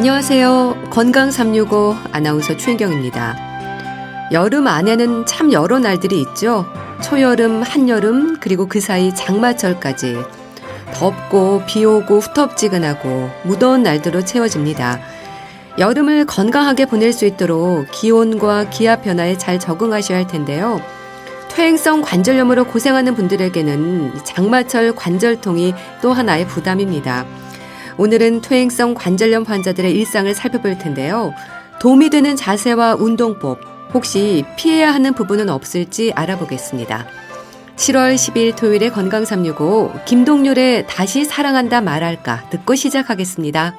안녕하세요. 건강 365 아나운서 최인경입니다. 여름 안에는 참 여러 날들이 있죠. 초여름, 한여름, 그리고 그 사이 장마철까지 덥고 비 오고 후텁지근하고 무더운 날들로 채워집니다. 여름을 건강하게 보낼 수 있도록 기온과 기압 변화에 잘 적응하셔야 할 텐데요. 퇴행성 관절염으로 고생하는 분들에게는 장마철 관절통이 또 하나의 부담입니다. 오늘은 퇴행성 관절염 환자들의 일상을 살펴볼 텐데요. 도움이 되는 자세와 운동법, 혹시 피해야 하는 부분은 없을지 알아보겠습니다. 7월 10일 토요일에 건강 365 김동률의 다시 사랑한다 말할까 듣고 시작하겠습니다.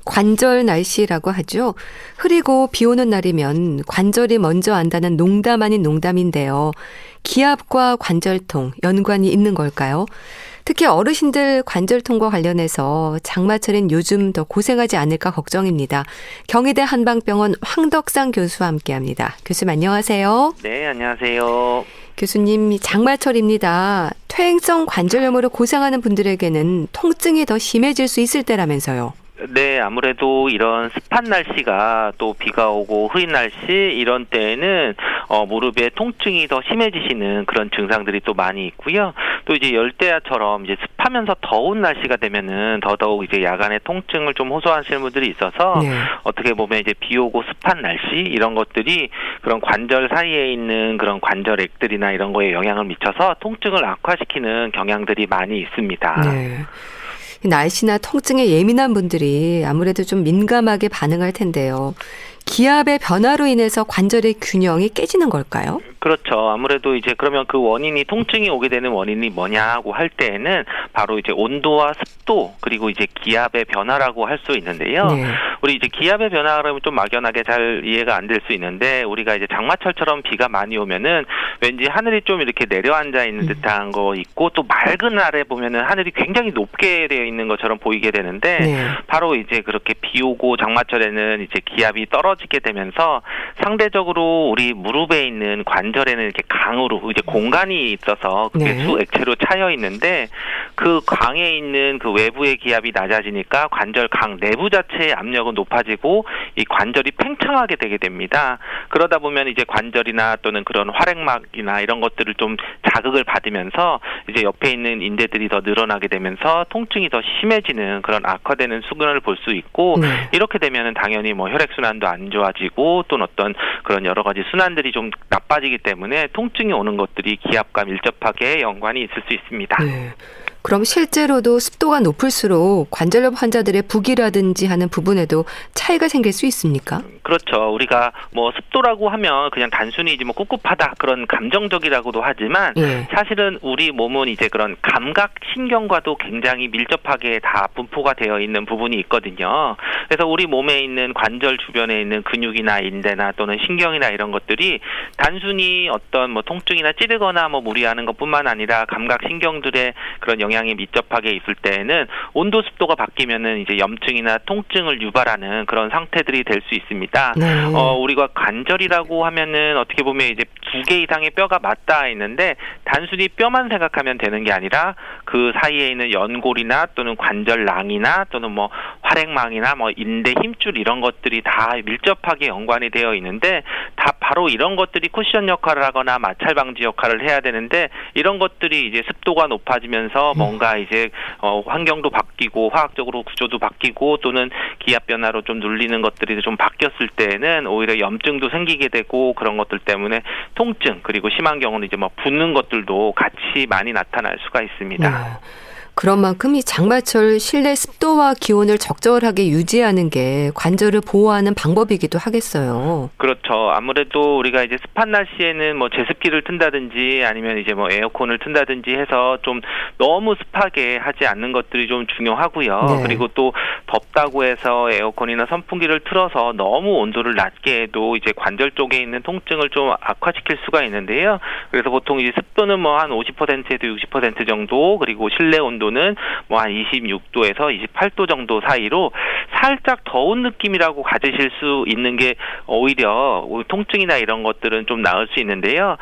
관절 날씨라고 하죠. 흐리고 비 오는 날이면 관절이 먼저 안다는 농담 아닌 농담인데요. 기압과 관절통 연관이 있는 걸까요? 특히 어르신들 관절통과 관련해서 장마철엔 요즘 더 고생하지 않을까 걱정입니다. 경희대 한방병원 황덕상 교수와 함께합니다. 교수님 안녕하세요. 네, 안녕하세요. 교수님, 장마철입니다. 퇴행성 관절염으로 고생하는 분들에게는 통증이 더 심해질 수 있을 때라면서요. 네, 아무래도 이런 습한 날씨가 또 비가 오고 흐린 날씨 이런 때에는 무릎에 통증이 더 심해지시는 그런 증상들이 또 많이 있고요. 또 이제 열대야처럼 이제 습하면서 더운 날씨가 되면은 더더욱 이제 야간에 통증을 좀 호소하시는 분들이 있어서 네. 어떻게 보면 이제 비 오고 습한 날씨 이런 것들이 그런 관절 사이에 있는 그런 관절액들이나 이런 거에 영향을 미쳐서 통증을 악화시키는 경향들이 많이 있습니다. 네. 날씨나 통증에 예민한 분들이 아무래도 좀 민감하게 반응할 텐데요. 기압의 변화로 인해서 관절의 균형이 깨지는 걸까요? 그렇죠. 아무래도 이제 그러면 그 원인이 통증이 오게 되는 원인이 뭐냐고 할 때에는 바로 이제 온도와 습도 그리고 이제 기압의 변화라고 할 수 있는데요. 네. 우리 이제 기압의 변화라면 좀 막연하게 잘 이해가 안 될 수 있는데 우리가 이제 장마철처럼 비가 많이 오면은 왠지 하늘이 좀 이렇게 내려앉아 있는 듯한 거 있고 또 맑은 날에 보면은 하늘이 굉장히 높게 되어 있는 것처럼 보이게 되는데 네. 바로 이제 그렇게 비 오고 장마철에는 이제 기압이 떨어지게 되면서 상대적으로 우리 무릎에 있는 관절에는 이렇게 강으로 이제 공간이 있어서 그게 네. 액체로 차여 있는데 그 강에 있는 그 외부의 기압이 낮아지니까 관절 강 내부 자체의 압력은 높아지고 이 관절이 팽창하게 되게 됩니다. 그러다 보면 이제 관절이나 또는 그런 활액막이나 이런 것들을 좀 자극을 받으면서 이제 옆에 있는 인대들이 더 늘어나게 되면서 통증이 더 심해지는 그런 악화되는 수근을 볼 수 있고 네. 이렇게 되면은 당연히 뭐 혈액순환도 안 좋아지고 또는 어떤 그런 여러 가지 순환들이 좀 나빠지기 때문에 통증이 오는 것들이 기압과 밀접하게 연관이 있을 수 있습니다. 네. 그럼 실제로도 습도가 높을수록 관절염 환자들의 부기라든지 하는 부분에도 차이가 생길 수 있습니까? 그렇죠. 우리가 뭐 습도라고 하면 그냥 단순히 이제 뭐 꿉꿉하다 그런 감정적이라고도 하지만 예. 사실은 우리 몸은 이제 그런 감각 신경과도 굉장히 밀접하게 다 분포가 되어 있는 부분이 있거든요. 그래서 우리 몸에 있는 관절 주변에 있는 근육이나 인대나 또는 신경이나 이런 것들이 단순히 어떤 뭐 통증이나 찌르거나 뭐 무리하는 것뿐만 아니라 감각 신경들의 그런 영향이 밀접하게 있을 때에는 온도 습도가 바뀌면은 이제 염증이나 통증을 유발하는 그런 상태들이 될 수 있습니다. 네. 우리가 관절이라고 하면은 어떻게 보면 이제 2개 이상의 뼈가 맞닿아 있는데 단순히 뼈만 생각하면 되는 게 아니라 그 사이에 있는 연골이나 또는 관절낭이나 또는 뭐 활액망이나 뭐 인대 힘줄 이런 것들이 다 밀접하게 연관이 되어 있는데 다 바로 이런 것들이 쿠션 역할을 하거나 마찰 방지 역할을 해야 되는데 이런 것들이 이제 습도가 높아지면서 뭔가 이제 환경도 바뀌고 화학적으로 구조도 바뀌고 또는 기압 변화로 좀 눌리는 것들이 좀 바뀌었을 때는 오히려 염증도 생기게 되고 그런 것들 때문에 통증 그리고 심한 경우는 이제 뭐 붓는 것들도 같이 많이 나타날 수가 있습니다. 네. 그런 만큼 이 장마철 실내 습도와 기온을 적절하게 유지하는 게 관절을 보호하는 방법이기도 하겠어요. 그렇죠. 아무래도 우리가 이제 습한 날씨에는 뭐 제습기를 튼다든지 아니면 이제 뭐 에어컨을 튼다든지 해서 좀 너무 습하게 하지 않는 것들이 좀 중요하고요. 네. 그리고 또 덥다고 해서 에어컨이나 선풍기를 틀어서 너무 온도를 낮게 해도 이제 관절 쪽에 있는 통증을 좀 악화시킬 수가 있는데요. 그래서 보통 이제 습도는 뭐 한 50%에서 60% 정도 그리고 실내 온도는 뭐 한 26도에서 28도 정도 사이로 살짝 더운 느낌이라고 가지실 수 있는 게 오히려 통증이나 이런 것들은 좀 나을 수 있는데요.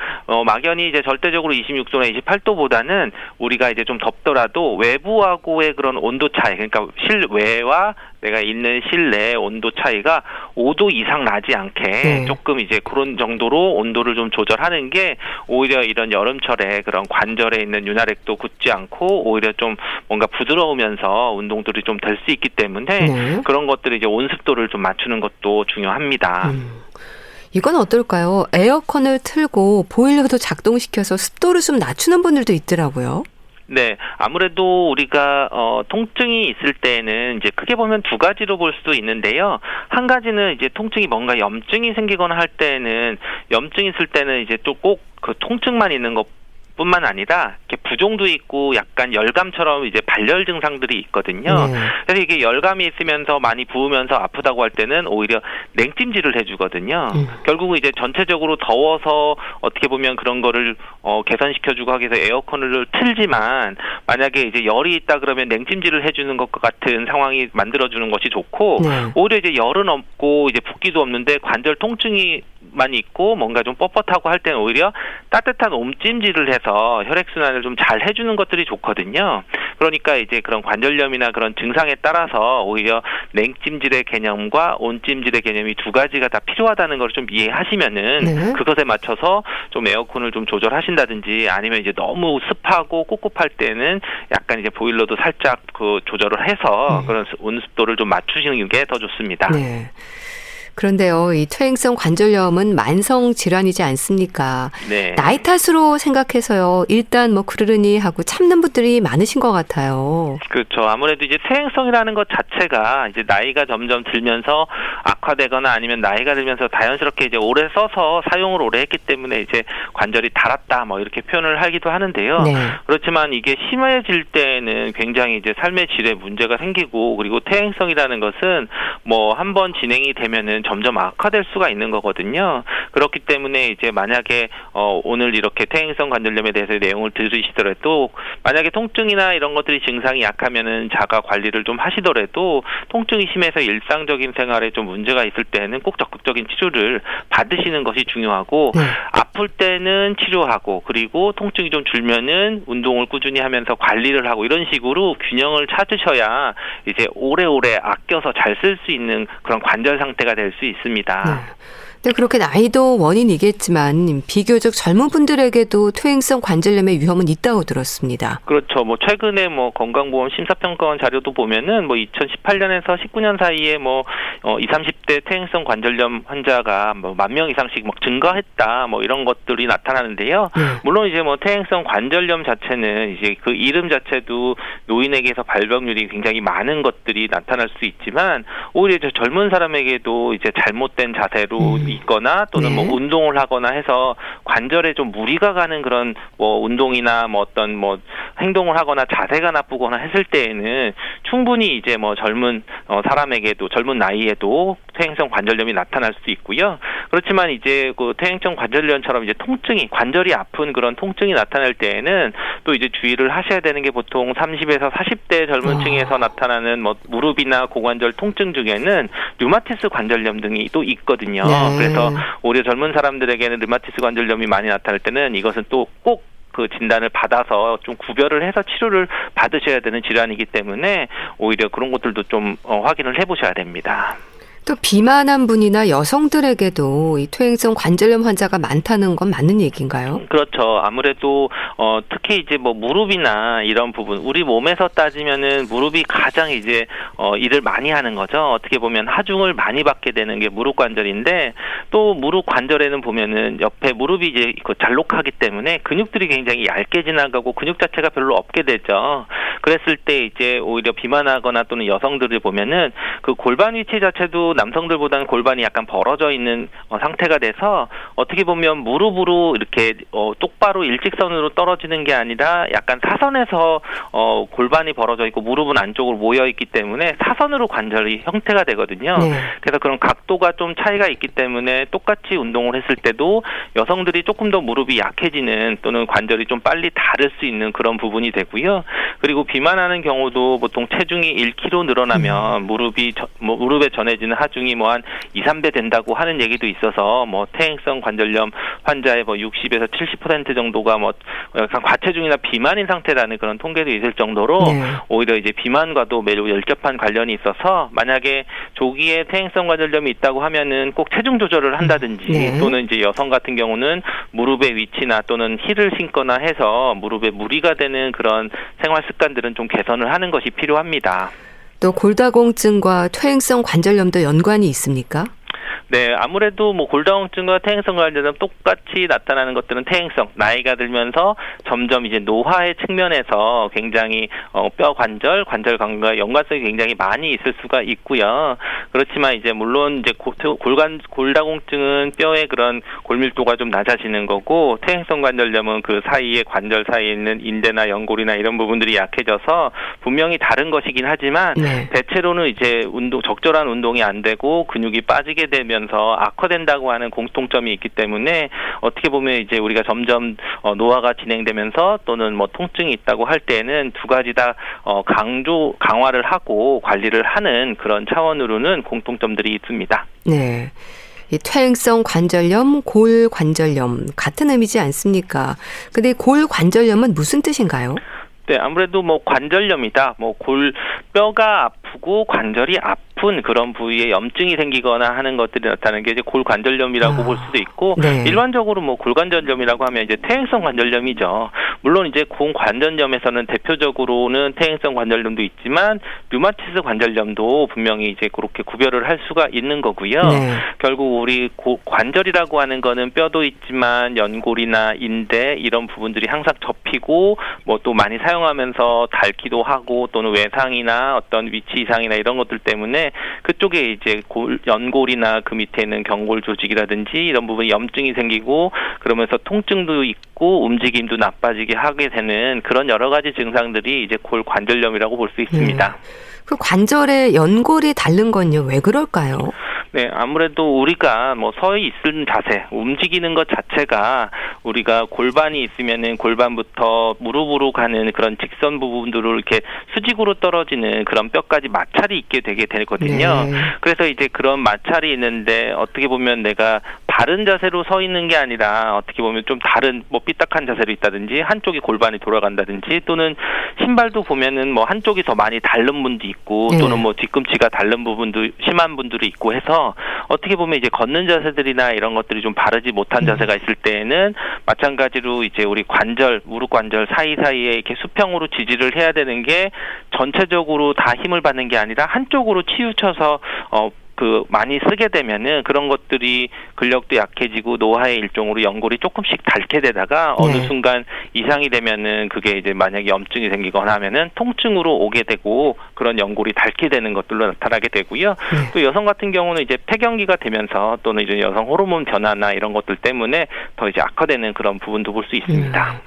막연히 이제 절대적으로 26도나 28도보다는 우리가 이제 좀 덥더라도 외부하고의 그런 온도 차이, 그러니까 실외와 내가 있는 실내 온도 차이가 5도 이상 나지 않게 네. 조금 이제 그런 정도로 온도를 좀 조절하는 게 오히려 이런 여름철에 그런 관절에 있는 윤활액도 굳지 않고 오히려 좀 뭔가 부드러우면서 운동들이 좀 될 수 있기 때문에 네. 그런 것들이 이제 온습도를 좀 맞추는 것도 중요합니다. 이건 어떨까요? 에어컨을 틀고 보일러도 작동시켜서 습도를 좀 낮추는 분들도 있더라고요. 네, 아무래도 우리가 통증이 있을 때에는 이제 크게 보면 두 가지로 볼 수도 있는데요. 한 가지는 이제 통증이 뭔가 염증이 생기거나 할 때는 염증이 있을 때는 이제 또 꼭 그 통증만 있는 것 뿐만 아니라 이렇게 부종도 있고 약간 열감처럼 이제 발열 증상들이 있거든요. 네. 그래서 이게 열감이 있으면서 많이 부으면서 아프다고 할 때는 오히려 냉찜질을 해주거든요. 결국은 이제 전체적으로 더워서 어떻게 보면 그런 거를 개선시켜주고 하기 위해서 에어컨을 틀지만 만약에 이제 열이 있다 그러면 냉찜질을 해주는 것과 같은 상황이 만들어주는 것이 좋고 네. 오히려 이제 열은 없고 이제 붓기도 없는데 관절 통증이 많이 있고 뭔가 좀 뻣뻣하고 할 때는 오히려 따뜻한 옴찜질을 해서 혈액순환을 좀 잘 해주는 것들이 좋거든요. 그러니까 이제 그런 관절염이나 그런 증상에 따라서 오히려 냉찜질의 개념과 온찜질의 개념이 두 가지가 다 필요하다는 걸 좀 이해하시면은 네. 그것에 맞춰서 좀 에어컨을 좀 조절하신다든지 아니면 이제 너무 습하고 꿉꿉할 때는 약간 이제 보일러도 살짝 그 조절을 해서 그런 온습도를 좀 맞추시는 게 더 좋습니다. 네. 그런데요, 이 퇴행성 관절염은 만성 질환이지 않습니까? 네. 나이 탓으로 생각해서요. 일단 뭐 그러려니 하고 참는 분들이 많으신 것 같아요. 그렇죠. 아무래도 이제 퇴행성이라는 것 자체가 이제 나이가 점점 들면서 악화되거나 아니면 나이가 들면서 자연스럽게 이제 오래 써서 사용을 오래 했기 때문에 이제 관절이 닳았다 뭐 이렇게 표현을 하기도 하는데요. 네. 그렇지만 이게 심해질 때는 굉장히 이제 삶의 질에 문제가 생기고 그리고 퇴행성이라는 것은 뭐 한번 진행이 되면은 점점 악화될 수가 있는 거거든요. 그렇기 때문에 이제 만약에 오늘 이렇게 퇴행성 관절염에 대해서 내용을 들으시더라도 만약에 통증이나 이런 것들이 증상이 약하면은 자가 관리를 좀 하시더라도 통증이 심해서 일상적인 생활에 좀 문제가 있을 때는 꼭 적극적인 치료를 받으시는 것이 중요하고 네. 아플 때는 치료하고 그리고 통증이 좀 줄면은 운동을 꾸준히 하면서 관리를 하고 이런 식으로 균형을 찾으셔야 이제 오래오래 아껴서 잘 쓸 수 있는 그런 관절 상태가 될 수 있습니다. 네. 근데 그렇게 나이도 원인이겠지만 비교적 젊은 분들에게도 퇴행성 관절염의 위험은 있다고 들었습니다. 그렇죠. 뭐 최근에 뭐 건강보험 심사평가원 자료도 보면은 뭐 2018년에서 19년 사이에 뭐 20, 30대 퇴행성 관절염 환자가 뭐 10,000명 이상씩 막 증가했다 뭐 이런 것들이 나타나는데요. 물론 이제 뭐 퇴행성 관절염 자체는 이제 그 이름 자체도 노인에게서 발병률이 굉장히 많은 것들이 나타날 수 있지만 오히려 저 젊은 사람에게도 이제 잘못된 자세로 있거나 또는 네. 뭐 운동을 하거나 해서 관절에 좀 무리가 가는 그런 뭐 운동이나 뭐 어떤 뭐 행동을 하거나 자세가 나쁘거나 했을 때에는 충분히 이제 뭐 젊은 사람에게도 젊은 나이에도 퇴행성 관절염이 나타날 수 있고요. 그렇지만 이제 그 퇴행성 관절염처럼 이제 통증이 관절이 아픈 그런 통증이 나타날 때에는 또 이제 주의를 하셔야 되는 게 보통 30에서 40대 젊은 층에서 나타나는 뭐 무릎이나 고관절 통증 중에는 류마티스 관절염 등이 또 있거든요. 네. 그래서 오히려 젊은 사람들에게는 류마티스 관절염이 많이 나타날 때는 이것은 또 꼭 그 진단을 받아서 좀 구별을 해서 치료를 받으셔야 되는 질환이기 때문에 오히려 그런 것들도 좀 확인을 해보셔야 됩니다. 또 비만한 분이나 여성들에게도 이 퇴행성 관절염 환자가 많다는 건 맞는 얘기인가요? 그렇죠. 아무래도 특히 이제 뭐 무릎이나 이런 부분 우리 몸에서 따지면은 무릎이 가장 이제 일을 많이 하는 거죠. 어떻게 보면 하중을 많이 받게 되는 게 무릎 관절인데 또 무릎 관절에는 보면은 옆에 무릎이 이제 잘록하기 때문에 근육들이 굉장히 얇게 지나가고 근육 자체가 별로 없게 되죠. 그랬을 때 이제 오히려 비만하거나 또는 여성들을 보면은 그 골반 위치 자체도 남성들보다는 골반이 약간 벌어져 있는 상태가 돼서 어떻게 보면 무릎으로 이렇게 똑바로 일직선으로 떨어지는 게 아니라 약간 사선에서 골반이 벌어져 있고 무릎은 안쪽으로 모여 있기 때문에 사선으로 관절이 형태가 되거든요. 네. 그래서 그런 각도가 좀 차이가 있기 때문에 똑같이 운동을 했을 때도 여성들이 조금 더 무릎이 약해지는 또는 관절이 좀 빨리 닳을 수 있는 그런 부분이 되고요. 그리고 비만하는 경우도 보통 체중이 1kg 늘어나면 무릎에 전해지는 하중이 뭐 한 2, 3배 된다고 하는 얘기도 있어서 뭐 퇴행성 관절염 환자의 뭐 60에서 70% 정도가 뭐 약간 과체중이나 비만인 상태라는 그런 통계도 있을 정도로 네. 오히려 이제 비만과도 매우 열접한 관련이 있어서 만약에 조기에 퇴행성 관절염이 있다고 하면은 꼭 체중 조절을 한다든지 네. 또는 이제 여성 같은 경우는 무릎의 위치나 또는 힐을 신거나 해서 무릎에 무리가 되는 그런 생활 습관들은 좀 개선을 하는 것이 필요합니다. 또 골다공증과 퇴행성 관절염도 연관이 있습니까? 네, 아무래도 뭐 골다공증과 퇴행성 관절염 똑같이 나타나는 것들은 퇴행성, 나이가 들면서 점점 이제 노화의 측면에서 굉장히 뼈 관절 감과 연관성이 굉장히 많이 있을 수가 있고요. 그렇지만 이제 물론 이제 골다공증은 뼈의 그런 골밀도가 좀 낮아지는 거고 퇴행성 관절염은 그 사이에 관절 사이에 있는 인대나 연골이나 이런 부분들이 약해져서 분명히 다른 것이긴 하지만 네. 대체로는 이제 적절한 운동이 안 되고 근육이 빠지게 되면서 악화된다고 하는 공통점이 있기 때문에 어떻게 보면 이제 우리가 점점 노화가 진행되면서 또는 뭐 통증이 있다고 할 때에는 두 가지 다 강화를 하고 관리를 하는 그런 차원으로는 공통점들이 있습니다. 네. 이 퇴행성 관절염, 골관절염 같은 의미지 않습니까? 근데 골관절염은 무슨 뜻인가요? 네, 아무래도 뭐 관절염이다. 뭐 뼈가 아프고 관절이 아픈 그런 부위에 염증이 생기거나 하는 것들이 나타나는 게 이제 골관절염이라고 볼 수도 있고 네. 일반적으로 뭐 골관절염이라고 하면 이제 퇴행성 관절염이죠. 물론 이제 골관절염에서는 대표적으로는 퇴행성 관절염도 있지만 류마티스 관절염도 분명히 이제 그렇게 구별을 할 수가 있는 거고요. 네. 결국 우리 관절이라고 하는 거는 뼈도 있지만 연골이나 인대 이런 부분들이 항상 접히고 뭐 또 많이 사용하면서 닳기도 하고 또는 외상이나 어떤 위치 이상이나 이런 것들 때문에 그쪽에 이제 연골이나 그 밑에 있는 경골 조직이라든지 이런 부분에 염증이 생기고 그러면서 통증도 있고 움직임도 나빠지게 하게 되는 그런 여러 가지 증상들이 이제 골관절염이라고 볼 수 있습니다. 그 관절에 연골이 닳는 건요, 왜 그럴까요? 네, 아무래도 우리가 뭐 서 있는 자세, 움직이는 것 자체가 우리가 골반이 있으면은 골반부터 무릎으로 가는 그런 직선 부분들을 이렇게 수직으로 떨어지는 그런 뼈까지 마찰이 있게 되게 되거든요. 네. 그래서 이제 그런 마찰이 있는데 어떻게 보면 내가 바른 자세로 서 있는 게 아니라 어떻게 보면 좀 다른 뭐 삐딱한 자세로 있다든지 한쪽이 골반이 돌아간다든지 또는 신발도 보면은 뭐 한쪽이 더 많이 닳는 분도 있고 또는 뭐 뒤꿈치가 닳는 부분도 심한 분들이 있고 해서 어떻게 보면 이제 걷는 자세들이나 이런 것들이 좀 바르지 못한 자세가 있을 때에는 마찬가지로 이제 우리 관절, 무릎 관절 사이사이에 이렇게 수평으로 지지를 해야 되는 게 전체적으로 다 힘을 받는 게 아니라 한쪽으로 치우쳐서 많이 쓰게 되면은 그런 것들이 근력도 약해지고 노화의 일종으로 연골이 조금씩 닳게 되다가 어느 순간 이상이 되면은 그게 이제 만약에 염증이 생기거나 하면은 통증으로 오게 되고 그런 연골이 닳게 되는 것들로 나타나게 되고요. 또 여성 같은 경우는 이제 폐경기가 되면서 또는 이제 여성 호르몬 변화나 이런 것들 때문에 더 이제 악화되는 그런 부분도 볼 수 있습니다.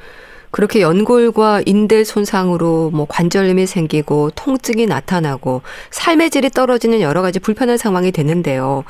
그렇게 연골과 인대 손상으로 뭐 관절염이 생기고 통증이 나타나고 삶의 질이 떨어지는 여러 가지 불편한 상황이 되는데요.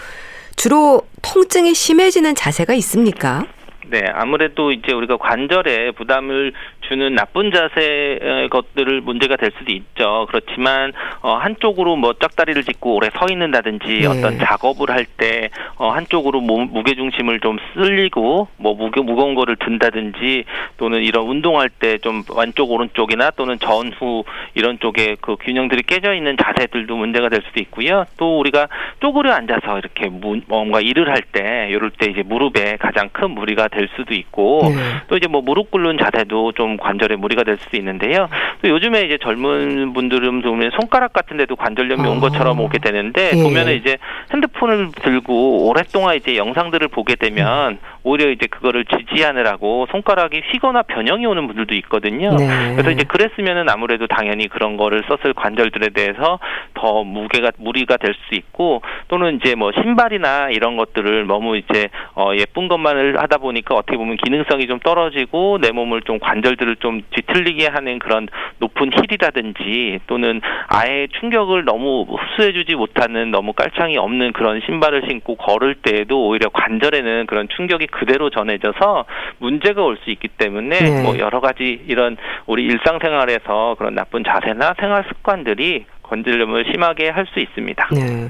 주로 통증이 심해지는 자세가 있습니까? 네, 아무래도 이제 우리가 관절에 부담을 주는 나쁜 자세의 것들을 문제가 될 수도 있죠. 그렇지만 한쪽으로 뭐 짝다리를 짚고 오래 서 있는다든지 어떤 작업을 할 때 한쪽으로 무게 중심을 좀 쓸리고 뭐 무거운 거를 든다든지 또는 이런 운동할 때 좀 왼쪽 오른쪽이나 또는 전후 이런 쪽에 그 균형들이 깨져 있는 자세들도 문제가 될 수도 있고요. 또 우리가 쪼그려 앉아서 이렇게 뭔가 일을 할 때 이럴 때 이제 무릎에 가장 큰 무리가 될 수도 있고 또 이제 뭐 무릎 꿇는 자세도 좀 관절에 무리가 될 수도 있는데요. 또 요즘에 이제 젊은 분들은 보면 손가락 같은 데도 관절염이 온 것처럼 오게 되는데 보면은 이제 핸드폰을 들고 오랫동안 이제 영상들을 보게 되면 오히려 이제 그거를 지지하느라고 손가락이 휘거나 변형이 오는 분들도 있거든요. 그래서 이제 그랬으면은 아무래도 당연히 그런 거를 썼을 관절들에 대해서 더 무리가 될 수 있고 또는 이제 뭐 신발이나 이런 것들을 너무 이제 예쁜 것만을 하다 보니까 어떻게 보면 기능성이 좀 떨어지고 내 몸을 좀 관절들을 좀 뒤틀리게 하는 그런 높은 힐이라든지 또는 아예 충격을 너무 흡수해주지 못하는 너무 깔창이 없는 그런 신발을 신고 걸을 때에도 오히려 관절에는 그런 충격이 그대로 전해져서 문제가 올 수 있기 때문에 뭐 여러 가지 이런 우리 일상생활에서 그런 나쁜 자세나 생활 습관들이 관절염을 심하게 할 수 있습니다. 네.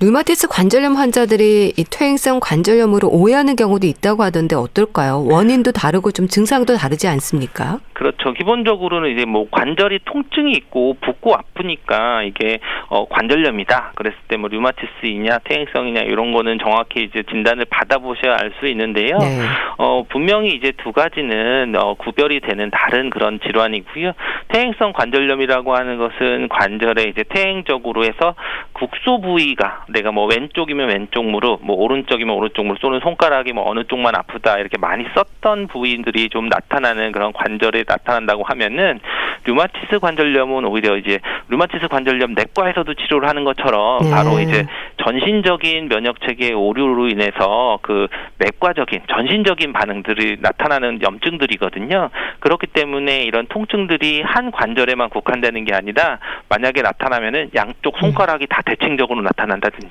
류마티스 관절염 환자들이 이 퇴행성 관절염으로 오해하는 경우도 있다고 하던데 어떨까요? 원인도 다르고 좀 증상도 다르지 않습니까? 그렇죠. 기본적으로는 이제 뭐 관절이 통증이 있고 붓고 아프니까 이게 관절염이다. 그랬을 때 뭐 류마티스이냐 퇴행성이냐 이런 거는 정확히 이제 진단을 받아보셔야 알 수 있는데요. 네. 분명히 이제 두 가지는 구별이 되는 다른 그런 질환이고요. 퇴행성 관절염이라고 하는 것은 관절에 이제 퇴행적으로 해서 국소 부위가 내가 뭐 왼쪽이면 왼쪽 무릎, 뭐 오른쪽이면 오른쪽 무릎, 또는 손가락이 뭐 어느 쪽만 아프다 이렇게 많이 썼던 부위들이 좀 나타나는 그런 관절에 나타난다고 하면은 류마티스 관절염은 오히려 이제 류마티스 관절염 내과에서도 치료를 하는 것처럼 바로 이제 전신적인 면역 체계 오류로 인해서 그 내과적인 전신적인 반응들이 나타나는 염증들이거든요. 그렇기 때문에 이런 통증들이 한 관절에만 국한되는 게 아니라 만약에 나타나면은 양쪽 손가락이 다 대칭적으로 나타난다든지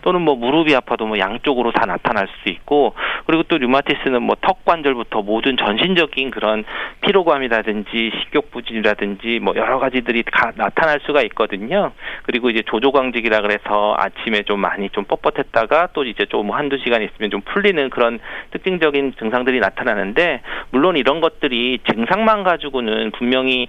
또는 뭐 무릎이 아파도 뭐 양쪽으로 다 나타날 수 있고, 그리고 또 류마티스는 뭐 턱 관절부터 모든 전신적인 그런 피로감이라든지 식욕부진이라든지 뭐 여러 가지들이 다 나타날 수가 있거든요. 그리고 이제 조조광직이라 그래서 아침에 좀 많이 좀 뻣뻣했다가 또 이제 좀 한두 시간 있으면 좀 풀리는 그런 특징적인 증상들이 나타나는데, 물론 이런 것들이 증상만 가지고는 분명히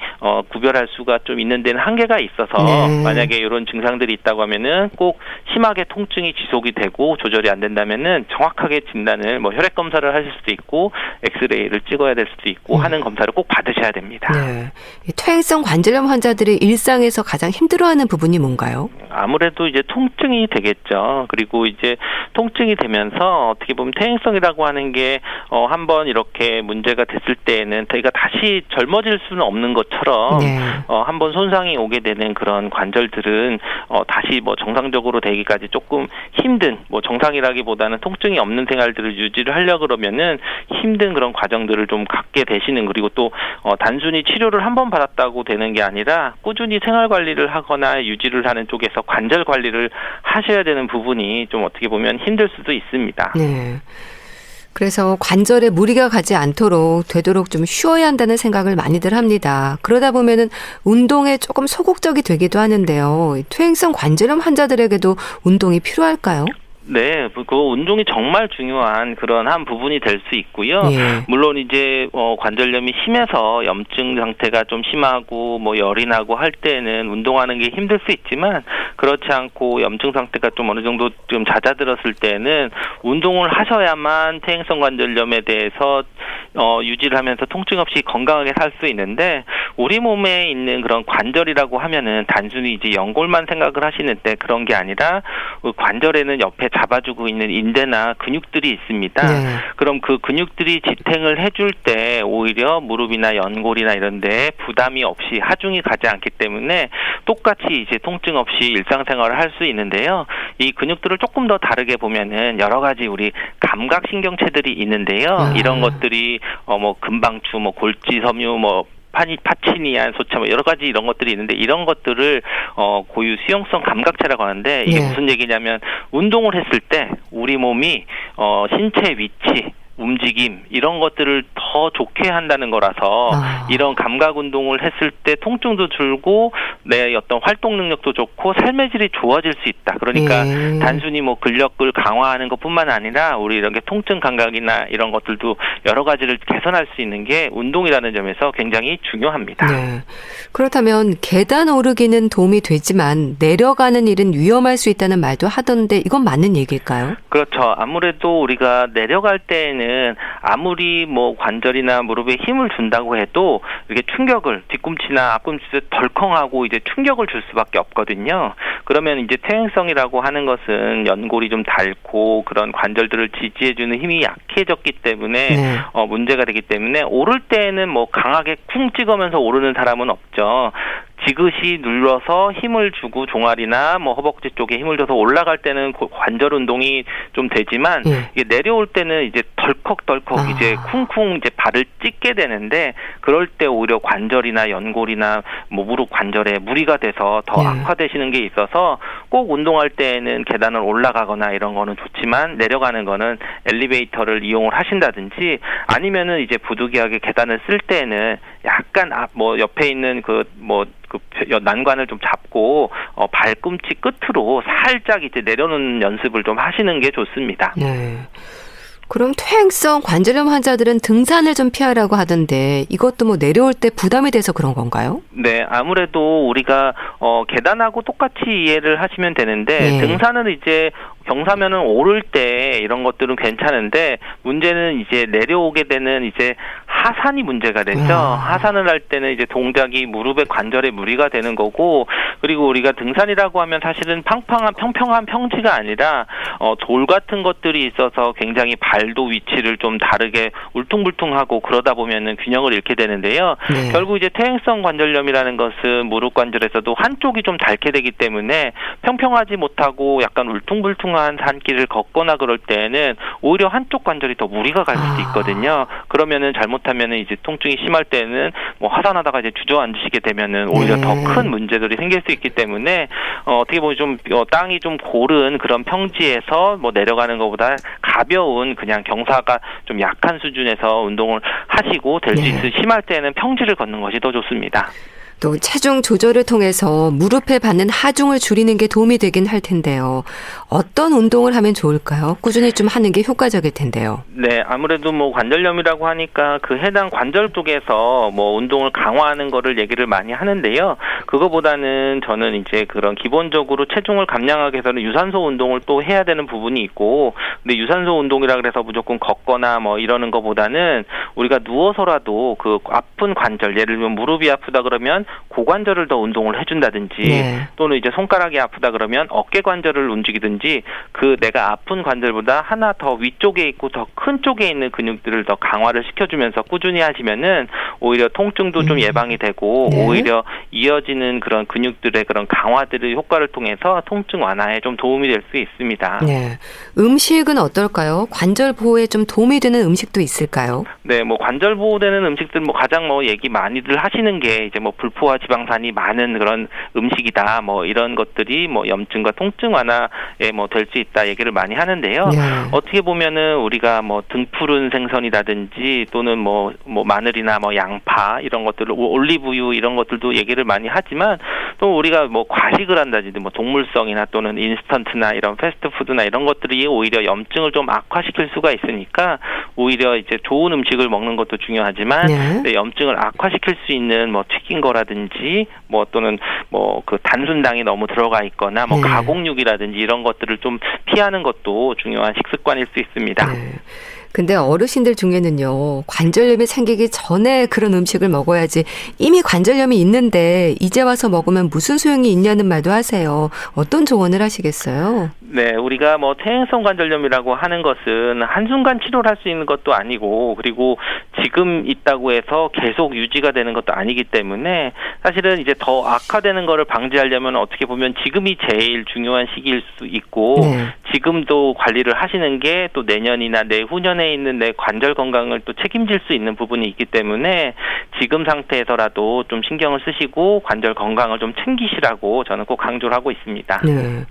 구별할 수가 좀 있는 데는 한계가 있어서 만약에 이런 증상들이 있다고 하면은 꼭 심하게 통증이 지속이 되고 조절이 안 된다면은 정확하게 진단을 뭐 혈액 검사를 하실 수도 있고 엑스레이를 찍어야 될 수도 있고 하는 검사를 꼭 받으셔야 됩니다. 네. 이 퇴행성 관절염 환자들이 일상에서 가장 힘들어하는 부분이 뭔가요? 아무래도 이제 통증이 되겠죠. 그리고 이제 통증이 되면서 어떻게 보면 퇴행성이라고 하는 게 한번 이렇게 문제가 됐을 때에는 저희가 다시 젊어질 수는 없는 것처럼 한번 손상이 오게 되는 그런 관절들은 다시 뭐 정상적으로 되기까지 조금 힘든, 뭐 정상이라기보다는 통증이 없는 생활들을 유지를 하려 그러면은 힘든 그런 과정들을 좀 갖게 되시는, 그리고 또 단순히 치료를 한 번 받았다고 되는 게 아니라 꾸준히 생활 관리를 하거나 유지를 하는 쪽에서 관절 관리를 하셔야 되는 부분이 좀 어떻게 보면 힘들 수도 있습니다. 네. 그래서 관절에 무리가 가지 않도록 되도록 좀 쉬어야 한다는 생각을 많이들 합니다. 그러다 보면은 운동에 조금 소극적이 되기도 하는데요. 퇴행성 관절염 환자들에게도 운동이 필요할까요? 네, 그 운동이 정말 중요한 그런 한 부분이 될 수 있고요. 물론 이제 관절염이 심해서 염증 상태가 좀 심하고 뭐 열이 나고 할 때는 운동하는 게 힘들 수 있지만, 그렇지 않고 염증 상태가 좀 어느 정도 좀 잦아들었을 때는 운동을 하셔야만 퇴행성 관절염에 대해서 유지를 하면서 통증 없이 건강하게 살 수 있는데, 우리 몸에 있는 그런 관절이라고 하면은 단순히 이제 연골만 생각을 하시는데 그런 게 아니라 관절에는 옆에 잡아주고 있는 인대나 근육들이 있습니다. 그럼 그 근육들이 지탱을 해줄 때 오히려 무릎이나 연골이나 이런 데에 부담이 없이 하중이 가지 않기 때문에 똑같이 이제 통증 없이 일상생활을 할 수 있는데요. 이 근육들을 조금 더 다르게 보면은 여러 가지 우리 감각신경체들이 있는데요. 이런 것들이 뭐 금방추, 뭐 골지, 섬유, 뭐 파치니안, 소체, 뭐 여러 가지 이런 것들이 있는데, 이런 것들을 고유 수용성 감각체라고 하는데, 이게 무슨 얘기냐면 운동을 했을 때 우리 몸이 신체 위치, 움직임 이런 것들을 더 좋게 한다는 거라서 이런 감각 운동을 했을 때 통증도 줄고 내 어떤 활동 능력도 좋고 삶의 질이 좋아질 수 있다. 그러니까 단순히 뭐 근력을 강화하는 것뿐만 아니라 우리 이런 게 통증 감각이나 이런 것들도 여러 가지를 개선할 수 있는 게 운동이라는 점에서 굉장히 중요합니다. 그렇다면 계단 오르기는 도움이 되지만 내려가는 일은 위험할 수 있다는 말도 하던데 이건 맞는 얘기일까요? 그렇죠. 아무래도 우리가 내려갈 때에는 아무리 뭐 관절이나 무릎에 힘을 준다고 해도 이렇게 충격을 뒤꿈치나 앞꿈치에 덜컹하고 이제 충격을 줄 수밖에 없거든요. 그러면 이제 퇴행성이라고 하는 것은 연골이 좀 닳고 그런 관절들을 지지해주는 힘이 약해졌기 때문에 문제가 되기 때문에 오를 때에는 뭐 강하게 쿵 찍으면서 오르는 사람은 없죠. 지그시 눌러서 힘을 주고 종아리나 뭐 허벅지 쪽에 힘을 줘서 올라갈 때는 관절 운동이 좀 되지만 이게 내려올 때는 이제 덜컥덜컥 이제 쿵쿵 이제 발을 찢게 되는데, 그럴 때 오히려 관절이나 연골이나 뭐 무릎 관절에 무리가 돼서 더 악화되시는 게 있어서 꼭 운동할 때에는 계단을 올라가거나 이런 거는 좋지만 내려가는 거는 엘리베이터를 이용을 하신다든지 아니면은 이제 부득이하게 계단을 쓸 때에는 약간 뭐 옆에 있는 난관을 좀 잡고 발꿈치 끝으로 살짝 이제 내려놓는 연습을 좀 하시는 게 좋습니다. 네. 그럼 퇴행성 관절염 환자들은 등산을 좀 피하라고 하던데 이것도 뭐 내려올 때 부담이 돼서 그런 건가요? 네, 아무래도 우리가 계단하고 똑같이 이해를 하시면 되는데 네. 등산은 이제 경사면은 오를 때 이런 것들은 괜찮은데 문제는 이제 내려오게 되는 이제 하산이 문제가 되죠. 하산을 할 때는 이제 동작이 무릎의 관절에 무리가 되는 거고, 그리고 우리가 등산이라고 하면 사실은 평평한 평지가 아니라 돌 같은 것들이 있어서 굉장히 발도 위치를 좀 다르게 울퉁불퉁하고 그러다 보면은 균형을 잃게 되는데요. 네. 결국 이제 퇴행성 관절염이라는 것은 무릎 관절에서도 한쪽이 좀 닳게 되기 때문에 평평하지 못하고 약간 울퉁불퉁한 산길을 걷거나 그럴 때에는 오히려 한쪽 관절이 더 무리가 갈 수도 있거든요. 그러면은 잘못하면은 이제 통증이 심할 때는 뭐 하산하다가 이제 주저앉으시게 되면은 오히려 더 큰 문제들이 생길 수 있기 때문에 어떻게 보면 좀 땅이 좀 고른 그런 평지에서 뭐 내려가는 것보다 가벼운 그냥 경사가 좀 약한 수준에서 운동을 하시고 될 수 있으면 심할 때는 평지를 걷는 것이 더 좋습니다. 또 체중 조절을 통해서 무릎에 받는 하중을 줄이는 게 도움이 되긴 할 텐데요. 어떤 운동을 하면 좋을까요? 꾸준히 좀 하는 게 효과적일 텐데요. 네, 아무래도 뭐 관절염이라고 하니까 그 해당 관절 쪽에서 뭐 운동을 강화하는 거를 얘기를 많이 하는데요. 그거보다는 저는 이제 그런 기본적으로 체중을 감량하기 위해서는 유산소 운동을 또 해야 되는 부분이 있고, 근데 유산소 운동이라 그래서 무조건 걷거나 뭐 이러는 것보다는 우리가 누워서라도 그 아픈 관절, 예를 들면 무릎이 아프다 그러면 고관절을 더 운동을 해준다든지 또는 이제 손가락이 아프다 그러면 어깨 관절을 움직이든지 그 내가 아픈 관절보다 하나 더 위쪽에 있고 더 큰 쪽에 있는 근육들을 더 강화를 시켜주면서 꾸준히 하시면은 오히려 통증도 좀 예방이 되고 오히려 이어지는 그런 근육들의 그런 강화들의 효과를 통해서 통증 완화에 좀 도움이 될 수 있습니다. 네. 음식은 어떨까요? 관절 보호에 좀 도움이 되는 음식도 있을까요? 네, 뭐 관절 보호되는 음식들 뭐 가장 뭐 얘기 많이들 하시는 게 이제 뭐 불포화 지방산이 많은 그런 음식이다. 뭐 이런 것들이 뭐 염증과 통증 완화에 뭐 될 수 있다 얘기를 많이 하는데요. 어떻게 보면은 우리가 뭐 등푸른 생선이라든지 또는 뭐 마늘이나 뭐 양파 이런 것들을 올리브유 이런 것들도 얘기를 많이 하지만 또 우리가 뭐 과식을 한다든지 뭐 동물성이나 또는 인스턴트나 이런 패스트푸드나 이런 것들이 오히려 염증을 좀 악화시킬 수가 있으니까 오히려 이제 좋은 음식을 먹는 것도 중요하지만 염증을 악화시킬 수 있는 뭐 튀긴 거라든지 뭐 또는 뭐 그 단순당이 너무 들어가 있거나 뭐 가공육이라든지 이런 것들을 좀 피하는 것도 중요한 식습관일 수 있습니다. 근데 어르신들 중에는요, 관절염이 생기기 전에 그런 음식을 먹어야지 이미 관절염이 있는데 이제 와서 먹으면 무슨 소용이 있냐는 말도 하세요. 어떤 조언을 하시겠어요? 네, 우리가 뭐 퇴행성 관절염이라고 하는 것은 한순간 치료를 할 수 있는 것도 아니고 그리고 지금 있다고 해서 계속 유지가 되는 것도 아니기 때문에 사실은 이제 더 악화되는 거를 방지하려면 어떻게 보면 지금이 제일 중요한 시기일 수 있고 지금도 관리를 하시는 게 또 내년이나 내후년에 있는 내 관절 건강을 또 책임질 수 있는 부분이 있기 때문에 지금 상태에서라도 좀 신경을 쓰시고 관절 건강을 좀 챙기시라고 저는 꼭 강조를 하고 있습니다. 네.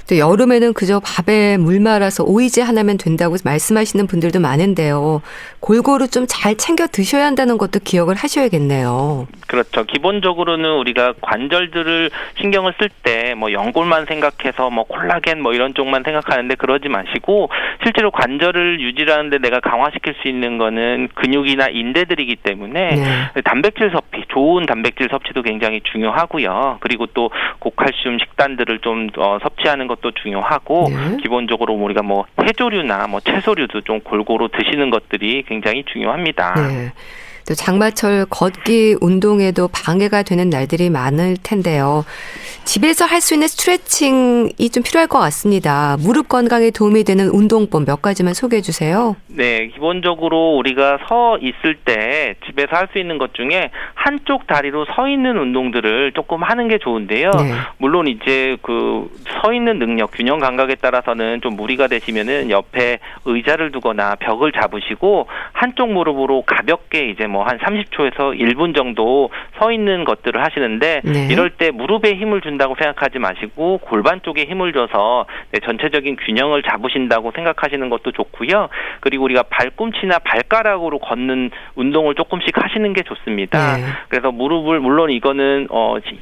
또 여름에는 그저 밥에 물 말아서 오이지 하나면 된다고 말씀하시는 분들도 많은데요. 골고루 좀 잘 챙겨 드셔야 한다는 것도 기억을 하셔야겠네요. 그렇죠. 기본적으로는 우리가 관절들을 신경을 쓸 때 뭐 연골만 생각해서 뭐 콜라겐 뭐 이런 쪽만 생각하는데 그러지 마시고 실제로 관절을 유지하는데 내가 강화시킬 수 있는 거는 근육이나 인대들이기 때문에 단백질 섭취, 좋은 단백질 섭취도 굉장히 중요하고요. 그리고 또 고칼슘 식단들을 좀 섭취하는 것도 중요하고 기본적으로 우리가 뭐 해조류나 뭐 채소류도 좀 골고루 드시는 것들이 굉장히 중요합니다. 또 장마철 걷기 운동에도 방해가 되는 날들이 많을 텐데요. 집에서 할 수 있는 스트레칭이 좀 필요할 것 같습니다. 무릎 건강에 도움이 되는 운동법 몇 가지만 소개해 주세요. 네, 기본적으로 우리가 서 있을 때 집에서 할 수 있는 것 중에 한쪽 다리로 서 있는 운동들을 조금 하는 게 좋은데요. 물론 이제 그 서 있는 능력, 균형 감각에 따라서는 좀 무리가 되시면은 옆에 의자를 두거나 벽을 잡으시고 한쪽 무릎으로 가볍게 이제 뭐 뭐 한 30초에서 1분 정도 서 있는 것들을 하시는데 네. 이럴 때 무릎에 힘을 준다고 생각하지 마시고 골반 쪽에 힘을 줘서 전체적인 균형을 잡으신다고 생각하시는 것도 좋고요. 그리고 우리가 발꿈치나 발가락으로 걷는 운동을 조금씩 하시는 게 좋습니다. 네. 그래서 무릎을 물론 이거는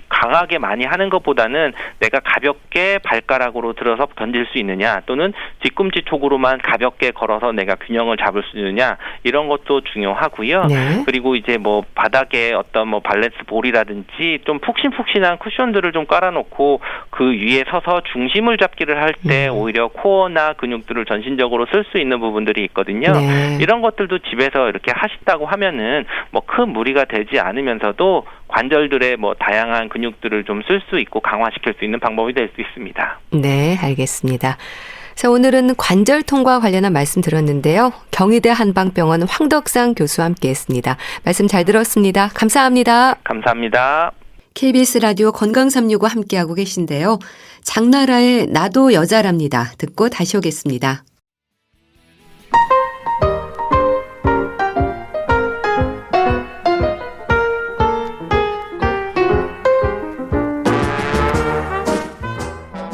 강하게 많이 하는 것보다는 내가 가볍게 발가락으로 들어서 던질 수 있느냐 또는 뒤꿈치 쪽으로만 가볍게 걸어서 내가 균형을 잡을 수 있느냐 이런 것도 중요하고요. 네. 그리고 이제 뭐 바닥에 어떤 뭐 밸런스 볼이라든지 좀 푹신푹신한 쿠션들을 좀 깔아놓고 그 위에 서서 중심을 잡기를 할 때 오히려 코어나 근육들을 전신적으로 쓸 수 있는 부분들이 있거든요. 네. 이런 것들도 집에서 이렇게 하신다고 하면은 뭐 큰 무리가 되지 않으면서도 관절들의 뭐 다양한 근육들을 좀 쓸 수 있고 강화시킬 수 있는 방법이 될 수 있습니다. 네, 알겠습니다. 자, 오늘은 관절통과 관련한 말씀 들었는데요. 경희대 한방병원 황덕상 교수와 함께했습니다. 말씀 잘 들었습니다. 감사합니다. 감사합니다. KBS 라디오 건강365 함께하고 계신데요. 장나라의 나도 여자랍니다. 듣고 다시 오겠습니다.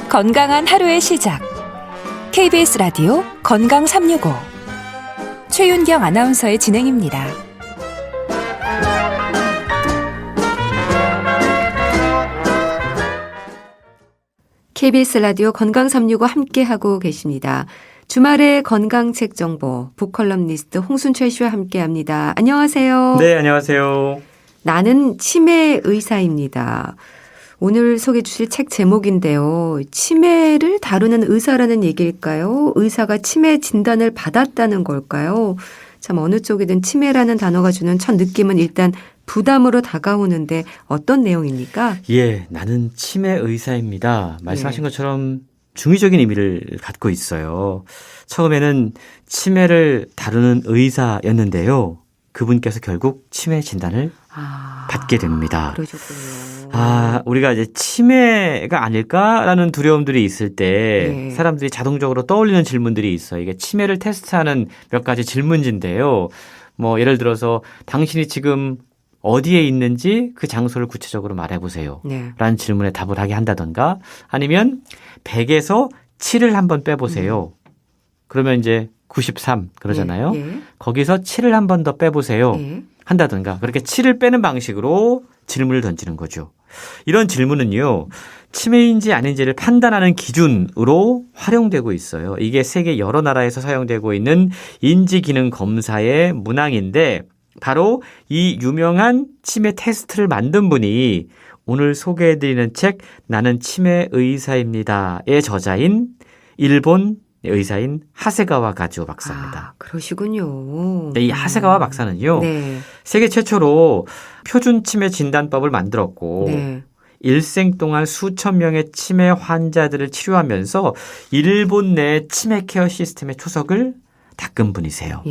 건강한 하루의 시작. KBS 라디오 건강365 최윤경 아나운서의 진행입니다. KBS 라디오 건강365 함께하고 계십니다. 주말의 건강책 정보 북컬럼니스트 홍순철 씨와 함께합니다. 안녕하세요. 네, 안녕하세요. 나는 치매 의사입니다. 오늘 소개해 주실 책 제목인데요. 치매를 다루는 의사라는 얘기일까요? 의사가 치매 진단을 받았다는 걸까요? 참 어느 쪽이든 치매라는 단어가 주는 첫 느낌은 일단 부담으로 다가오는데 어떤 내용입니까? 예, 나는 치매 의사입니다. 말씀하신 것처럼 중의적인 의미를 갖고 있어요. 처음에는 치매를 다루는 의사였는데요. 그분께서 결국 치매 진단을 받게 됩니다. 그러셨군요. 우리가 이제 치매가 아닐까라는 두려움들이 있을 때 사람들이 자동적으로 떠올리는 질문들이 있어요. 이게 치매를 테스트하는 몇 가지 질문지인데요. 뭐 예를 들어서 당신이 지금 어디에 있는지 그 장소를 구체적으로 말해보세요. 라는 질문에 답을 하게 한다던가 아니면 100에서 7을 한번 빼보세요. 그러면 이제 93 그러잖아요. 거기서 7을 한 번 더 빼보세요. 한다든가 그렇게 7을 빼는 방식으로 질문을 던지는 거죠. 이런 질문은요. 치매인지 아닌지를 판단하는 기준으로 활용되고 있어요. 이게 세계 여러 나라에서 사용되고 있는 인지기능 검사의 문항인데 바로 이 유명한 치매 테스트를 만든 분이 오늘 소개해드리는 책 나는 치매 의사입니다의 저자인 일본 의사인 하세가와 가즈오 박사입니다. 그러시군요. 네, 이 하세가와 박사는요. 세계 최초로 표준 치매 진단법을 만들었고 일생 동안 수천 명의 치매 환자들을 치료하면서 일본 내 치매 케어 시스템의 초석을 닦은 분이세요.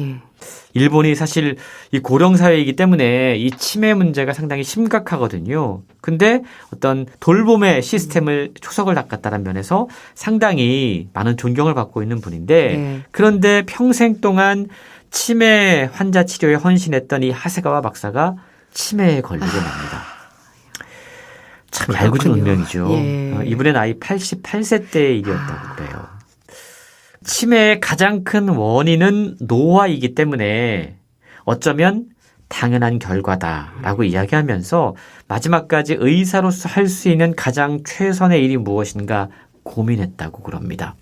일본이 사실 이 고령 사회이기 때문에 이 치매 문제가 상당히 심각하거든요. 근데 어떤 돌봄의 시스템을 초석을 닦았다는 면에서 상당히 많은 존경을 받고 있는 분인데 그런데 평생 동안 치매 환자 치료에 헌신했던 이 하세가와 박사가 치매에 걸리게 됩니다. 참 얄궂은 운명이죠. 이분의 나이 88세 때의 일이었다고 그래요. 치매의 가장 큰 원인은 노화이기 때문에 어쩌면 당연한 결과다라고 이야기하면서 마지막까지 의사로서 할 수 있는 가장 최선의 일이 무엇인가 고민했다고 그럽니다.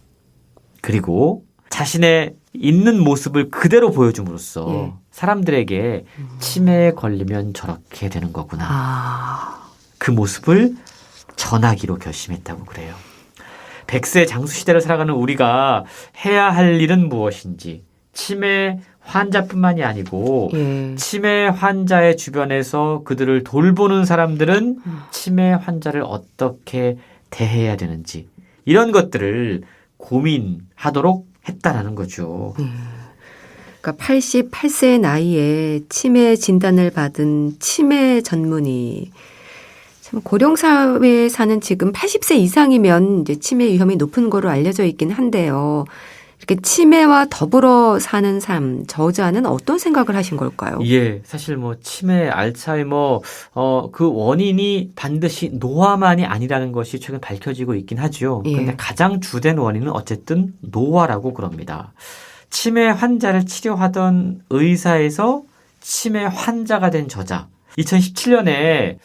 그리고 자신의 있는 모습을 그대로 보여줌으로써 사람들에게 치매에 걸리면 저렇게 되는 거구나. 그 모습을 전하기로 결심했다고 그래요. 100세 장수 시대를 살아가는 우리가 해야 할 일은 무엇인지 치매 환자뿐만이 아니고 치매 환자의 주변에서 그들을 돌보는 사람들은 치매 환자를 어떻게 대해야 되는지 이런 것들을 고민하도록 했다라는 거죠. 그러니까 88세의 나이에 치매 진단을 받은 치매 전문의. 고령 사회에 사는 지금 80세 이상이면 이제 치매 위험이 높은 거로 알려져 있긴 한데요. 이렇게 치매와 더불어 사는 삶, 저자는 어떤 생각을 하신 걸까요? 예, 사실 뭐 치매, 알츠하이머 그 원인이 반드시 노화만이 아니라는 것이 최근 밝혀지고 있긴 하죠. 그런데 가장 주된 원인은 어쨌든 노화라고 그럽니다. 치매 환자를 치료하던 의사에서 치매 환자가 된 저자. 2017년에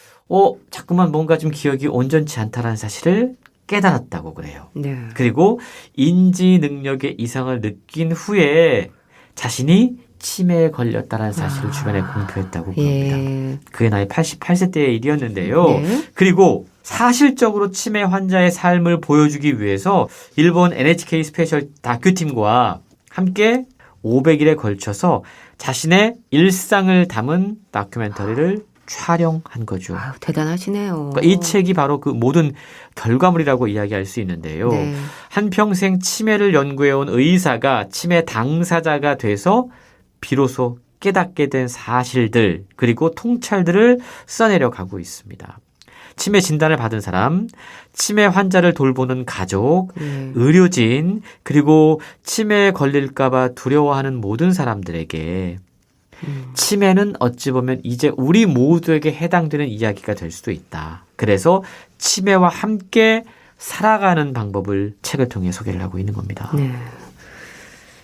자꾸만 뭔가 좀 기억이 온전치 않다라는 사실을 깨달았다고 그래요. 네. 그리고 인지 능력의 이상을 느낀 후에 자신이 치매에 걸렸다는 사실을 주변에 공표했다고 그럽니다. 그의 나이 88세 때의 일이었는데요. 네. 그리고 사실적으로 치매 환자의 삶을 보여주기 위해서 일본 NHK 스페셜 다큐팀과 함께 500일에 걸쳐서 자신의 일상을 담은 다큐멘터리를 촬영한 거죠. 아유, 대단하시네요. 그러니까 이 책이 바로 그 모든 결과물이라고 이야기할 수 있는데요. 네. 한평생 치매를 연구해온 의사가 치매 당사자가 돼서 비로소 깨닫게 된 사실들 그리고 통찰들을 써내려 가고 있습니다. 치매 진단을 받은 사람, 치매 환자를 돌보는 가족, 의료진, 그리고 치매에 걸릴까 봐 두려워하는 모든 사람들에게 치매는 어찌 보면 이제 우리 모두에게 해당되는 이야기가 될 수도 있다. 그래서 치매와 함께 살아가는 방법을 책을 통해 소개를 하고 있는 겁니다. 네.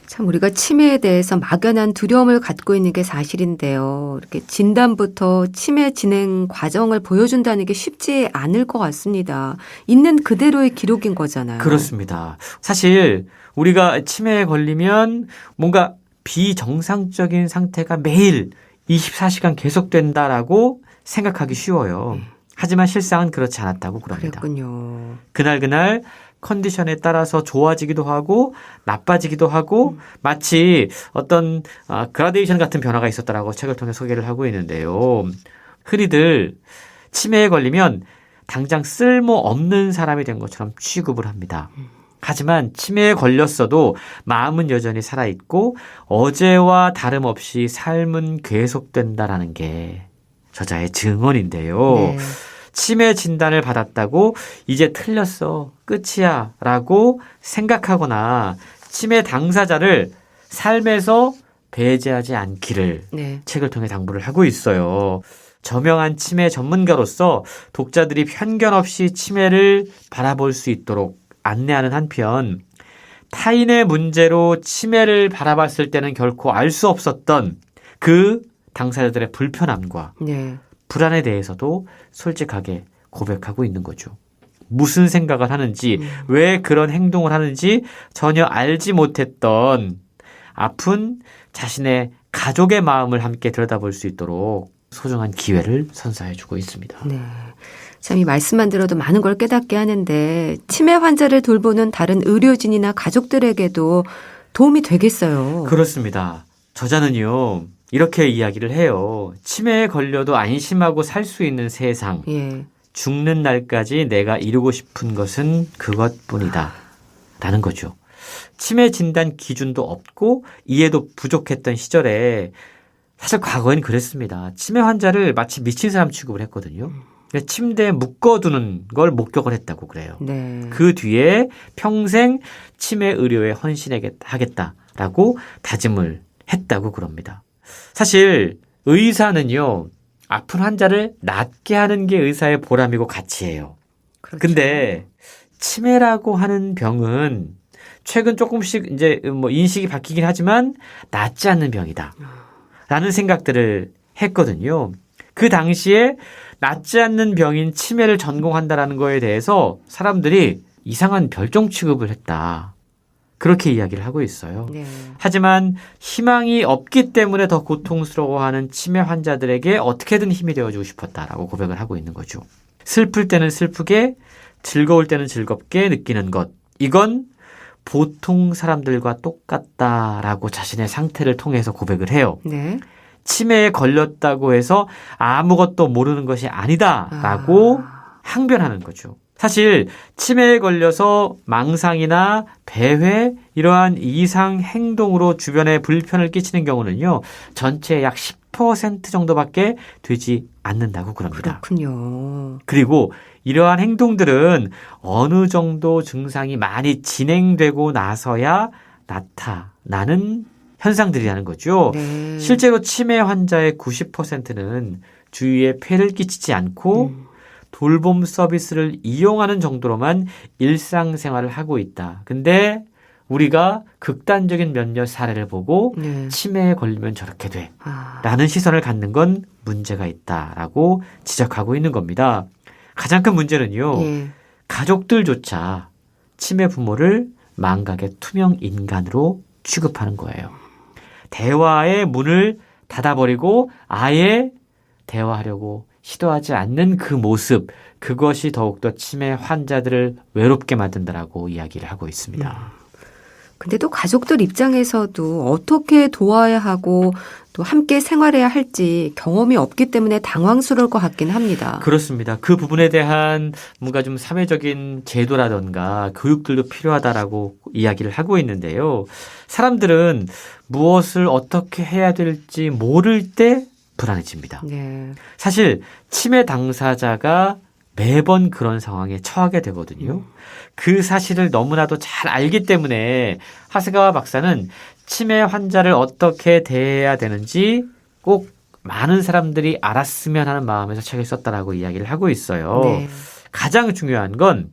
참 우리가 치매에 대해서 막연한 두려움을 갖고 있는 게 사실인데요. 이렇게 진단부터 치매 진행 과정을 보여준다는 게 쉽지 않을 것 같습니다. 있는 그대로의 기록인 거잖아요. 그렇습니다. 사실 우리가 치매에 걸리면 뭔가 비정상적인 상태가 매일 24시간 계속된다라고 생각하기 쉬워요. 하지만 실상은 그렇지 않았다고 그럽니다. 그랬군요. 그날 컨디션에 따라서 좋아지기도 하고 나빠지기도 하고 마치 어떤 그라데이션 같은 변화가 있었다라고 책을 통해 소개를 하고 있는데요. 흔히들 치매에 걸리면 당장 쓸모없는 사람이 된 것처럼 취급을 합니다. 하지만 치매에 걸렸어도 마음은 여전히 살아있고 어제와 다름없이 삶은 계속된다라는 게 저자의 증언인데요. 네. 치매 진단을 받았다고 이제 틀렸어, 끝이야 라고 생각하거나 치매 당사자를 삶에서 배제하지 않기를 책을 통해 당부를 하고 있어요. 저명한 치매 전문가로서 독자들이 편견 없이 치매를 바라볼 수 있도록 안내하는 한편 타인의 문제로 치매를 바라봤을 때는 결코 알 수 없었던 그 당사자들의 불편함과 불안에 대해서도 솔직하게 고백하고 있는 거죠. 무슨 생각을 하는지, 왜 그런 행동을 하는지 전혀 알지 못했던 아픈 자신의 가족의 마음을 함께 들여다볼 수 있도록 소중한 기회를 선사해주고 있습니다. 네. 참 이 말씀만 들어도 많은 걸 깨닫게 하는데 치매 환자를 돌보는 다른 의료진이나 가족들에게도 도움이 되겠어요. 그렇습니다. 저자는요. 이렇게 이야기를 해요. 치매에 걸려도 안심하고 살 수 있는 세상. 죽는 날까지 내가 이루고 싶은 것은 그것뿐이다. 라는 거죠. 치매 진단 기준도 없고 이해도 부족했던 시절에 사실 과거에는 그랬습니다. 치매 환자를 마치 미친 사람 취급을 했거든요. 침대에 묶어두는 걸 목격을 했다고 그래요. 그 뒤에 평생 치매 의료에 헌신하겠다라고 다짐을 했다고 그럽니다. 사실 의사는요. 아픈 환자를 낫게 하는 게 의사의 보람이고 가치예요. 근데 치매라고 하는 병은 최근 조금씩 이제 뭐 인식이 바뀌긴 하지만 낫지 않는 병이다. 라는 생각들을 했거든요. 그 당시에 낫지 않는 병인 치매를 전공한다라는 거에 대해서 사람들이 이상한 별종 취급을 했다. 그렇게 이야기를 하고 있어요. 하지만 희망이 없기 때문에 더 고통스러워하는 치매 환자들에게 어떻게든 힘이 되어주고 싶었다라고 고백을 하고 있는 거죠. 슬플 때는 슬프게, 즐거울 때는 즐겁게 느끼는 것. 이건 보통 사람들과 똑같다라고 자신의 상태를 통해서 고백을 해요. 치매에 걸렸다고 해서 아무것도 모르는 것이 아니다라고 항변하는 거죠. 사실 치매에 걸려서 망상이나 배회 이러한 이상 행동으로 주변에 불편을 끼치는 경우는요. 전체의 약 10% 정도밖에 되지 않는다고 그럽니다. 그렇군요. 그리고 이러한 행동들은 어느 정도 증상이 많이 진행되고 나서야 나타나는 현상들이라는 거죠. 네. 실제로 치매 환자의 90%는 주위에 폐를 끼치지 않고 돌봄 서비스를 이용하는 정도로만 일상생활을 하고 있다. 근데 우리가 극단적인 몇몇 사례를 보고 네. 치매에 걸리면 저렇게 돼 라는 시선을 갖는 건 문제가 있다라고 지적하고 있는 겁니다. 가장 큰 문제는요. 예. 가족들조차 치매 부모를 망각의 투명 인간으로 취급하는 거예요. 대화의 문을 닫아버리고 아예 대화하려고 시도하지 않는 그 모습, 그것이 더욱더 치매 환자들을 외롭게 만든다라고 이야기를 하고 있습니다. 근데 또 가족들 입장에서도 어떻게 도와야 하고 또 함께 생활해야 할지 경험이 없기 때문에 당황스러울 것 같긴 합니다. 그렇습니다. 그 부분에 대한 뭔가 좀 사회적인 제도라든가 교육들도 필요하다라고 이야기를 하고 있는데요. 사람들은 무엇을 어떻게 해야 될지 모를 때 불안해집니다. 네. 사실 치매 당사자가 매번 그런 상황에 처하게 되거든요. 그 사실을 너무나도 잘 알기 때문에 하세가와 박사는 치매 환자를 어떻게 대해야 되는지 꼭 많은 사람들이 알았으면 하는 마음에서 책을 썼다라고 이야기를 하고 있어요. 네. 가장 중요한 건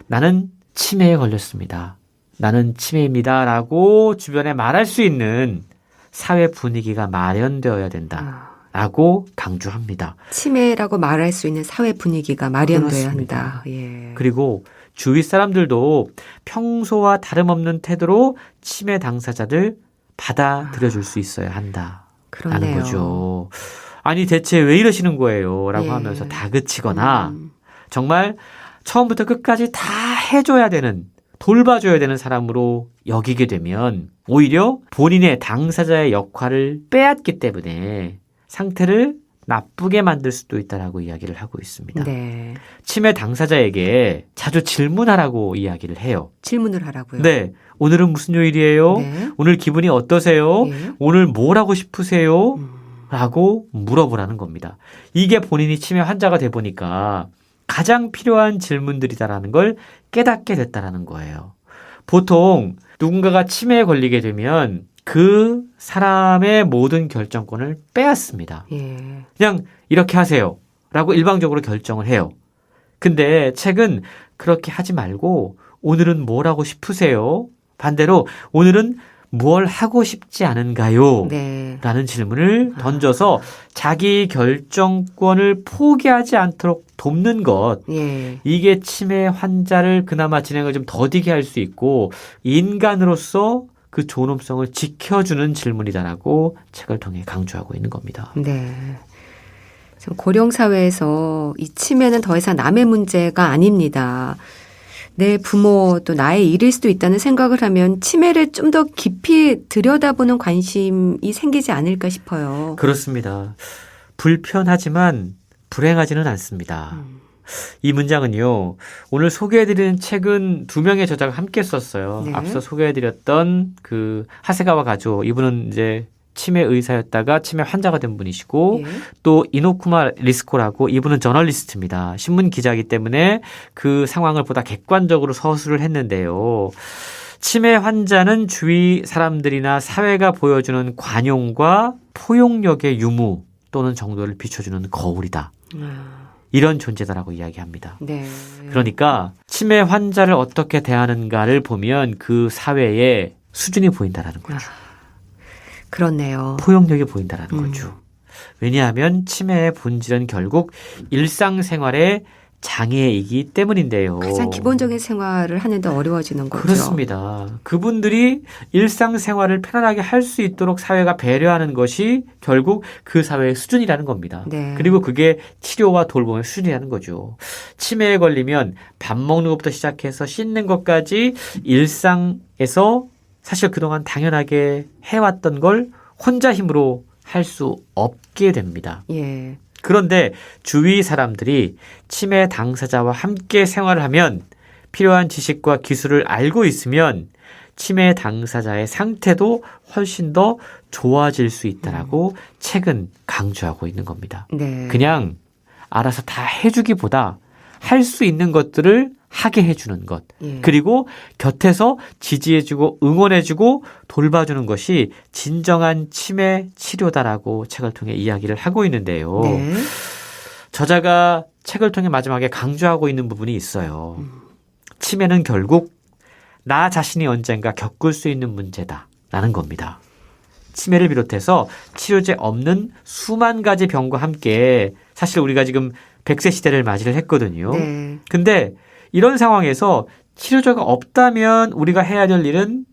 나는 치매에 걸렸습니다. 나는 치매입니다. 라고 주변에 말할 수 있는 사회 분위기가 마련되어야 된다. 라고 강조합니다. 치매라고 말할 수 있는 사회 분위기가 마련돼야 그렇습니다. 한다. 예. 그리고 주위 사람들도 평소와 다름없는 태도로 치매 당사자들 받아들여줄 수 있어야 한다라는 그렇네요. 거죠. 아니 대체 왜 이러시는 거예요? 라고 예. 하면서 다그치거나 정말 처음부터 끝까지 다 해줘야 되는, 돌봐줘야 되는 사람으로 여기게 되면 오히려 본인의 당사자의 역할을 빼앗기 때문에 상태를 나쁘게 만들 수도 있다라고 이야기를 하고 있습니다. 네. 치매 당사자에게 자주 질문하라고 이야기를 해요. 질문을 하라고요. 네. 오늘은 무슨 요일이에요? 네. 오늘 기분이 어떠세요? 예. 오늘 뭘 하고 싶으세요? 라고 물어보라는 겁니다. 이게 본인이 치매 환자가 돼 보니까 가장 필요한 질문들이다라는 걸 깨닫게 됐다라는 거예요. 보통 누군가가 치매에 걸리게 되면 그 사람의 모든 결정권을 빼앗습니다. 예. 그냥 이렇게 하세요. 라고 일방적으로 결정을 해요. 근데 책은 그렇게 하지 말고 오늘은 뭘 하고 싶으세요? 반대로 오늘은 뭘 하고 싶지 않은가요? 네. 라는 질문을 던져서 자기 결정권을 포기하지 않도록 돕는 것. 예. 이게 치매 환자를 그나마 진행을 좀 더디게 할 수 있고 인간으로서 그 존엄성을 지켜주는 질문이다라고 책을 통해 강조하고 있는 겁니다. 네. 고령 사회에서 이 치매는 더 이상 남의 문제가 아닙니다. 내 부모 또 나의 일일 수도 있다는 생각을 하면 치매를 좀 더 깊이 들여다보는 관심이 생기지 않을까 싶어요. 그렇습니다. 불편하지만 불행하지는 않습니다. 이 문장은요, 오늘 소개해드리는 책은 2명의 저자가 함께 썼어요. 네. 앞서 소개해드렸던 그 하세가와 가조, 이분은 이제 치매 의사였다가 치매 환자가 된 분이시고, 예. 또 이노쿠마 리스코라고 이분은 저널리스트입니다. 신문 기자이기 때문에 그 상황을 보다 객관적으로 서술을 했는데요. 치매 환자는 주위 사람들이나 사회가 보여주는 관용과 포용력의 유무 또는 정도를 비춰주는 거울이다. 이런 존재다라고 이야기합니다. 네. 그러니까 치매 환자를 어떻게 대하는가를 보면 그 사회의 수준이 보인다라는 거죠. 그렇네요. 포용력이 보인다라는 거죠. 왜냐하면 치매의 본질은 결국 일상생활의 장애이기 때문인데요. 가장 기본적인 생활을 하는데 어려워지는 거죠. 그렇습니다. 그분들이 일상생활을 편안하게 할 수 있도록 사회가 배려하는 것이 결국 그 사회의 수준이라는 겁니다. 네. 그리고 그게 치료와 돌봄의 수준이라는 거죠. 치매에 걸리면 밥 먹는 것부터 시작해서 씻는 것까지 일상에서 사실 그동안 당연하게 해왔던 걸 혼자 힘으로 할 수 없게 됩니다. 예. 그런데 주위 사람들이 치매 당사자와 함께 생활을 하면 필요한 지식과 기술을 알고 있으면 치매 당사자의 상태도 훨씬 더 좋아질 수 있다라고 책은 강조하고 있는 겁니다. 네. 그냥 알아서 다 해주기보다 할 수 있는 것들을 하게 해주는 것. 예. 그리고 곁에서 지지해주고 응원해주고 돌봐주는 것이 진정한 치매 치료다라고 책을 통해 이야기를 하고 있는데요. 네. 저자가 책을 통해 마지막에 강조하고 있는 부분이 있어요. 치매는 결국 나 자신이 언젠가 겪을 수 있는 문제다라는 겁니다. 치매를 비롯해서 치료제 없는 수만 가지 병과 함께 사실 우리가 지금 100세 시대를 맞이를 했거든요. 네. 근데 이런 상황에서 치료제가 없다면 우리가 해야 될 일은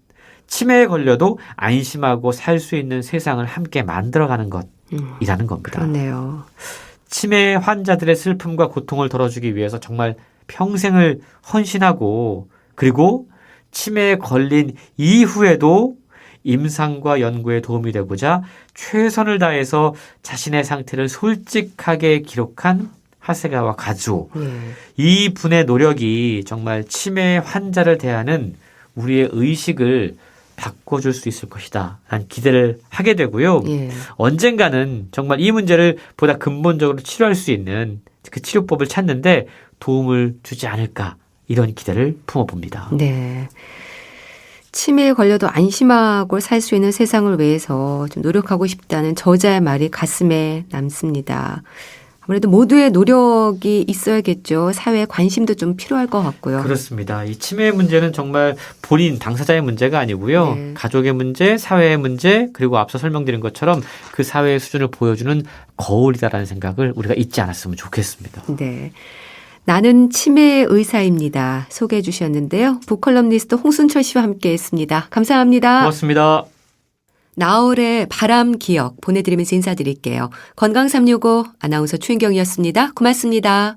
치매에 걸려도 안심하고 살 수 있는 세상을 함께 만들어가는 것이라는 겁니다. 그렇네요. 치매 환자들의 슬픔과 고통을 덜어주기 위해서 정말 평생을 헌신하고 그리고 치매에 걸린 이후에도 임상과 연구에 도움이 되고자 최선을 다해서 자신의 상태를 솔직하게 기록한 하세가와 가조. 이 분의 노력이 정말 치매 환자를 대하는 우리의 의식을 바꿔줄 수 있을 것이다. 라는 기대를 하게 되고요. 예. 언젠가는 정말 이 문제를 보다 근본적으로 치료할 수 있는 그 치료법을 찾는데 도움을 주지 않을까. 이런 기대를 품어봅니다. 네. 치매에 걸려도 안심하고 살 수 있는 세상을 위해서 좀 노력하고 싶다는 저자의 말이 가슴에 남습니다. 아무래도 모두의 노력이 있어야겠죠. 사회에 관심도 좀 필요할 것 같고요. 그렇습니다. 이 치매 문제는 정말 본인 당사자의 문제가 아니고요. 네. 가족의 문제, 사회의 문제, 그리고 앞서 설명드린 것처럼 그 사회의 수준을 보여주는 거울이다라는 생각을 우리가 잊지 않았으면 좋겠습니다. 네. 나는 치매 의사입니다. 소개해 주셨는데요. 북컬럼니스트 홍순철 씨와 함께했습니다. 감사합니다. 고맙습니다. 나월의 바람 기억 보내드리면서 인사드릴게요. 건강365 아나운서 최인경이었습니다. 고맙습니다.